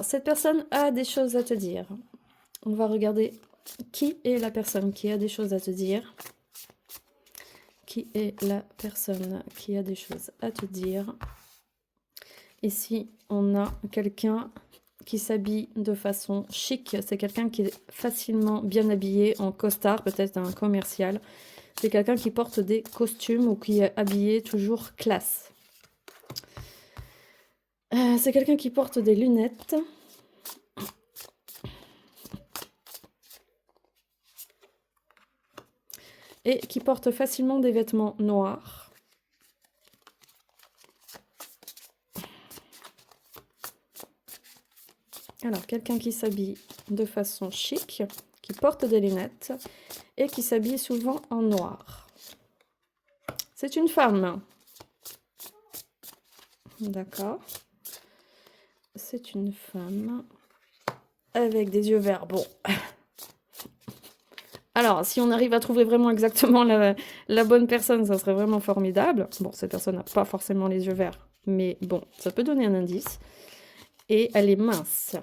Cette personne a des choses à te dire. On va regarder qui est la personne qui a des choses à te dire. Qui est la personne qui a des choses à te dire. Ici, on a quelqu'un qui s'habille de façon chic. C'est quelqu'un qui est facilement bien habillé en costard, peut-être un commercial. C'est quelqu'un qui porte des costumes ou qui est habillé toujours classe. C'est quelqu'un qui porte des lunettes. Et qui porte facilement des vêtements noirs. Alors, quelqu'un qui s'habille de façon chic, qui porte des lunettes et qui s'habille souvent en noir. C'est une femme. D'accord. C'est une femme avec des yeux verts. Bon. Alors, si on arrive à trouver vraiment exactement la bonne personne, ça serait vraiment formidable. Bon, cette personne n'a pas forcément les yeux verts, mais bon, ça peut donner un indice. Et elle est mince.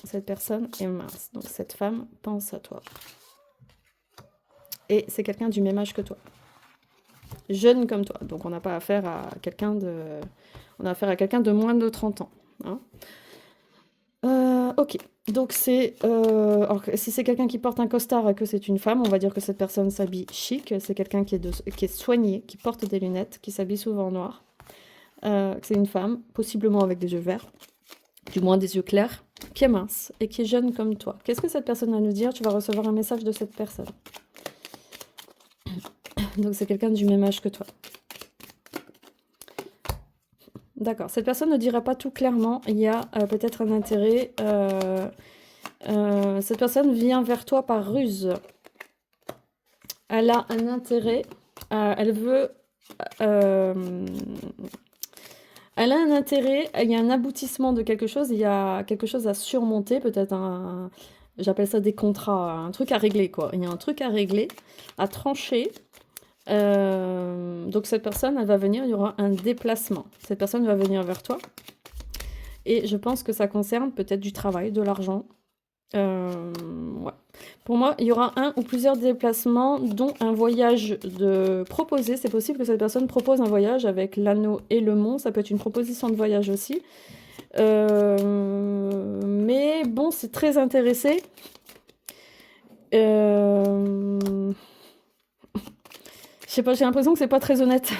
Cette personne est mince. Donc, cette femme pense à toi. Et c'est quelqu'un du même âge que toi. Jeune comme toi. Donc, on n'a pas affaire à quelqu'un de... On a affaire à quelqu'un de moins de 30 ans. Hein. Ok. Donc, c'est... alors, si c'est quelqu'un qui porte un costard et que c'est une femme, on va dire que cette personne s'habille chic. C'est quelqu'un qui est soigné, qui porte des lunettes, qui s'habille souvent en noir. C'est une femme, possiblement avec des yeux verts. Du moins des yeux clairs, qui est mince et qui est jeune comme toi. Qu'est-ce que cette personne a à nous dire? Tu vas recevoir un message de cette personne. Donc c'est quelqu'un du même âge que toi. D'accord. Cette personne ne dira pas tout clairement. Il y a peut-être un intérêt. Cette personne vient vers toi par ruse. Elle a un intérêt. Elle veut... elle a un intérêt, il y a un aboutissement de quelque chose, il y a quelque chose à surmonter, peut-être un... J'appelle ça des contrats, un truc à régler, quoi. Il y a un truc à régler, à trancher. Donc cette personne, elle va venir, il y aura un déplacement. Cette personne va venir vers toi. Et je pense que ça concerne peut-être du travail, de l'argent. Ouais. Pour moi, il y aura un ou plusieurs déplacements, dont un voyage de proposé. C'est possible que cette personne propose un voyage avec l'anneau et le mont. Ça peut être une proposition de voyage aussi. Mais bon, c'est très intéressé. Je sais pas, j'ai l'impression que c'est pas très honnête.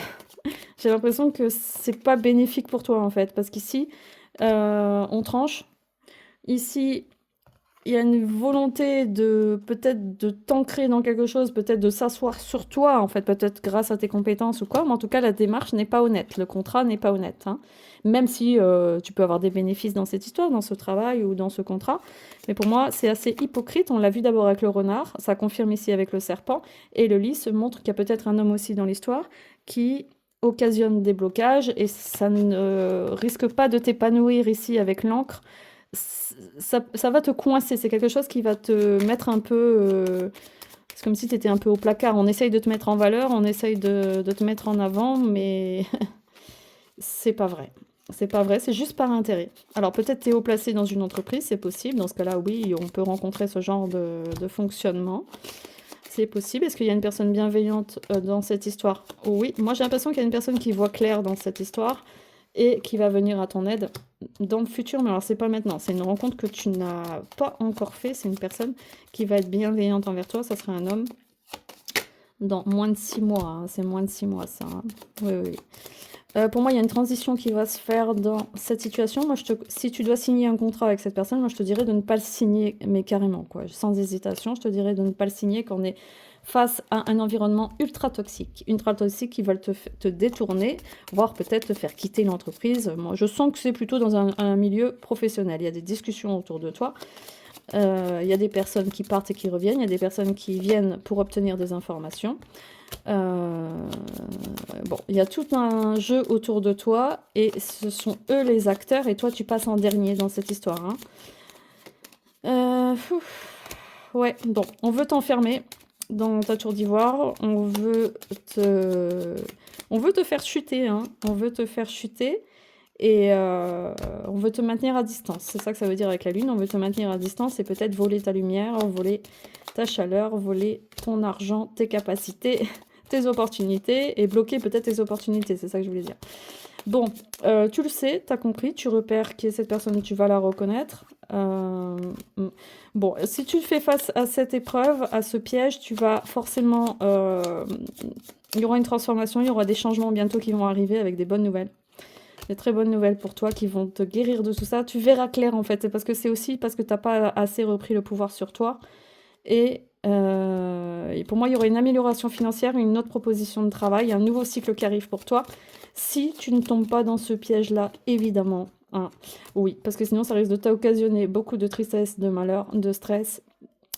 J'ai l'impression que c'est pas bénéfique pour toi en fait. Parce qu'ici, on tranche. Ici, il y a une volonté de peut-être de t'ancrer dans quelque chose, peut-être de s'asseoir sur toi, en fait, peut-être grâce à tes compétences ou quoi, mais en tout cas, la démarche n'est pas honnête, le contrat n'est pas honnête. Hein. Même si tu peux avoir des bénéfices dans cette histoire, dans ce travail ou dans ce contrat. Mais pour moi, c'est assez hypocrite. On l'a vu d'abord avec le renard, ça confirme ici avec le serpent, et le lys montre qu'il y a peut-être un homme aussi dans l'histoire qui occasionne des blocages, et ça ne risque pas de t'épanouir ici avec l'encre. Ça va te coincer, c'est quelque chose qui va te mettre un peu... c'est comme si tu étais un peu au placard. On essaye de te mettre en valeur, on essaye de te mettre en avant, mais c'est pas vrai. C'est pas vrai, c'est juste par intérêt. Alors peut-être tu es haut placé dans une entreprise, c'est possible. Dans ce cas-là, oui, on peut rencontrer ce genre de fonctionnement. C'est possible. Est-ce qu'il y a une personne bienveillante dans cette histoire? Oui, moi j'ai l'impression qu'il y a une personne qui voit clair dans cette histoire et qui va venir à ton aide dans le futur, mais alors c'est pas maintenant, c'est une rencontre que tu n'as pas encore fait, c'est une personne qui va être bienveillante envers toi, ça sera un homme dans moins de 6 mois, hein. C'est moins de 6 mois ça, hein. Oui, oui, oui. Pour moi, il y a une transition qui va se faire dans cette situation. Moi, si tu dois signer un contrat avec cette personne, moi, je te dirais de ne pas le signer, mais carrément, quoi. Sans hésitation, je te dirais de ne pas le signer quand on est face à un environnement ultra toxique qui veulent te détourner, voire peut-être te faire quitter l'entreprise. Moi, je sens que c'est plutôt dans un milieu professionnel. Il y a des discussions autour de toi. Il y a des personnes qui partent et qui reviennent. Il y a des personnes qui viennent pour obtenir des informations. Bon, il y a tout un jeu autour de toi et ce sont eux les acteurs et toi tu passes en dernier dans cette histoire. Hein. Ouais, bon, on veut t'enfermer dans ta tour d'ivoire, on veut te faire chuter, hein. On veut te faire chuter et on veut te maintenir à distance. C'est ça que ça veut dire avec la lune, on veut te maintenir à distance et peut-être voler ta lumière, voler ta chaleur, voler ton argent, tes capacités, tes opportunités et bloquer peut-être tes opportunités, c'est ça que je voulais dire. Bon, tu le sais, tu as compris, tu repères qui est cette personne, tu vas la reconnaître. Bon, si tu fais face à cette épreuve, à ce piège, tu vas forcément... il y aura une transformation, il y aura des changements bientôt qui vont arriver avec des bonnes nouvelles. Des très bonnes nouvelles pour toi qui vont te guérir de tout ça. Tu verras clair en fait, parce que c'est aussi parce que tu n'as pas assez repris le pouvoir sur toi. Et pour moi, il y aura une amélioration financière, une autre proposition de travail, un nouveau cycle qui arrive pour toi. Si tu ne tombes pas dans ce piège-là, évidemment. Hein. Oui, parce que sinon, ça risque de t'occasionner beaucoup de tristesse, de malheur, de stress.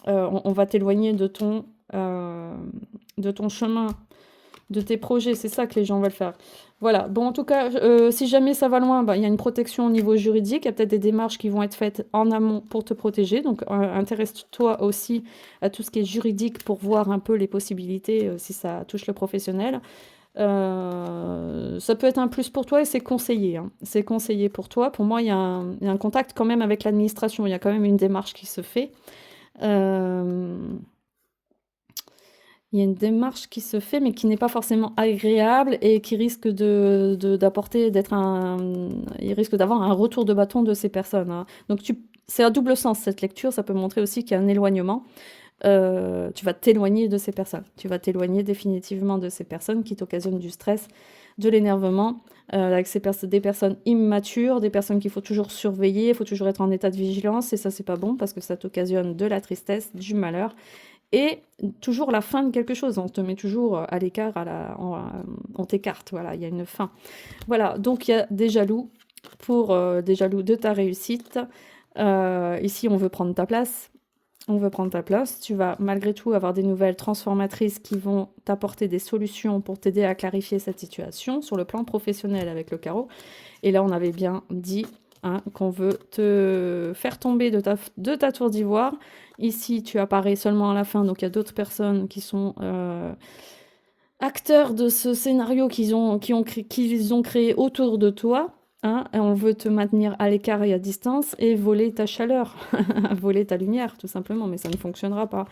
On va t'éloigner de ton chemin, de tes projets. C'est ça que les gens veulent faire. Voilà. Bon, en tout cas, si jamais ça va loin, il y a une protection au niveau juridique. Il y a peut-être des démarches qui vont être faites en amont pour te protéger. Donc, intéresse-toi aussi à tout ce qui est juridique pour voir un peu les possibilités si ça touche le professionnel. Ça peut être un plus pour toi et c'est conseillé. Hein. C'est conseillé pour toi. Pour moi, il y a un contact quand même avec l'administration. Il y a quand même une démarche qui se fait. Il y a une démarche qui se fait, mais qui n'est pas forcément agréable et qui risque d'apporter, il risque d'avoir un retour de bâton de ces personnes. Hein. Donc c'est à double sens cette lecture. Ça peut montrer aussi qu'il y a un éloignement. Tu vas t'éloigner de ces personnes. Tu vas t'éloigner définitivement de ces personnes qui t'occasionnent du stress, de l'énervement, avec des personnes immatures, des personnes qu'il faut toujours surveiller, il faut toujours être en état de vigilance, et ça, c'est pas bon parce que ça t'occasionne de la tristesse, du malheur, et toujours la fin de quelque chose. On te met toujours à l'écart, on t'écarte, voilà, il y a une fin. Voilà, donc il y a des jaloux, des jaloux de ta réussite. Ici, on veut prendre ta place. On veut prendre ta place. Tu vas malgré tout avoir des nouvelles transformatrices qui vont t'apporter des solutions pour t'aider à clarifier cette situation sur le plan professionnel avec le carreau. Et là, on avait bien dit qu'on veut te faire tomber de ta tour d'ivoire. Ici, tu apparais seulement à la fin, donc il y a d'autres personnes qui sont acteurs de ce scénario qu'ils ont créé autour de toi. Hein, et on veut te maintenir à l'écart et à distance et voler ta chaleur, voler ta lumière, tout simplement, mais ça ne fonctionnera pas.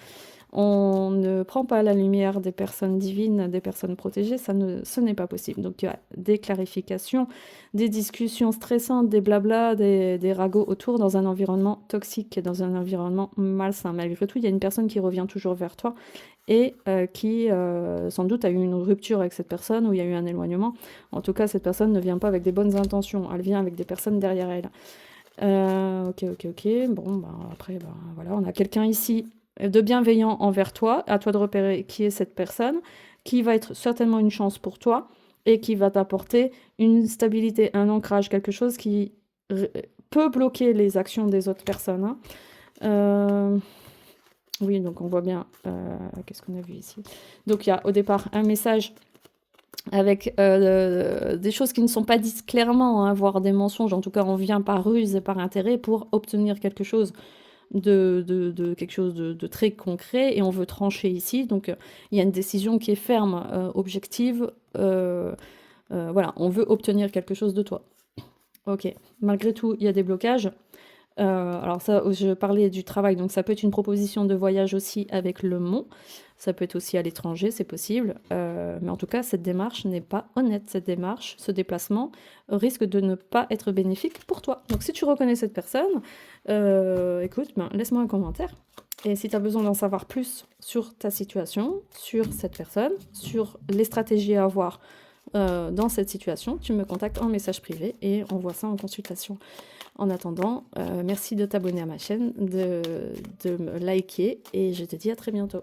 On ne prend pas la lumière des personnes divines, des personnes protégées, ce n'est pas possible. Donc il y a des clarifications, des discussions stressantes, des blablas, des ragots autour dans un environnement toxique, dans un environnement malsain. Malgré tout, il y a une personne qui revient toujours vers toi et qui sans doute a eu une rupture avec cette personne ou il y a eu un éloignement. En tout cas, cette personne ne vient pas avec des bonnes intentions, elle vient avec des personnes derrière elle. Ok. Bon, après, voilà, on a quelqu'un ici de bienveillant envers toi, à toi de repérer qui est cette personne, qui va être certainement une chance pour toi et qui va t'apporter une stabilité, un ancrage, quelque chose qui peut bloquer les actions des autres personnes. Hein. Oui, donc on voit bien, qu'est-ce qu'on a vu ici? Donc il y a au départ un message avec des choses qui ne sont pas dites clairement, hein, voire des mensonges. En tout cas, on vient par ruse et par intérêt pour obtenir quelque chose quelque chose de très concret et on veut trancher ici. Donc il y a une décision qui est ferme, objective. Voilà, on veut obtenir quelque chose de toi. Ok, malgré tout, il y a des blocages. Alors ça, je parlais du travail, donc ça peut être une proposition de voyage aussi avec le Mont. Ça peut être aussi à l'étranger, c'est possible. Mais en tout cas, cette démarche n'est pas honnête. Cette démarche, ce déplacement, risque de ne pas être bénéfique pour toi. Donc si tu reconnais cette personne, écoute, laisse-moi un commentaire. Et si tu as besoin d'en savoir plus sur ta situation, sur cette personne, sur les stratégies à avoir dans cette situation, tu me contactes en message privé et on voit ça en consultation. En attendant, merci de t'abonner à ma chaîne, de me liker et je te dis à très bientôt.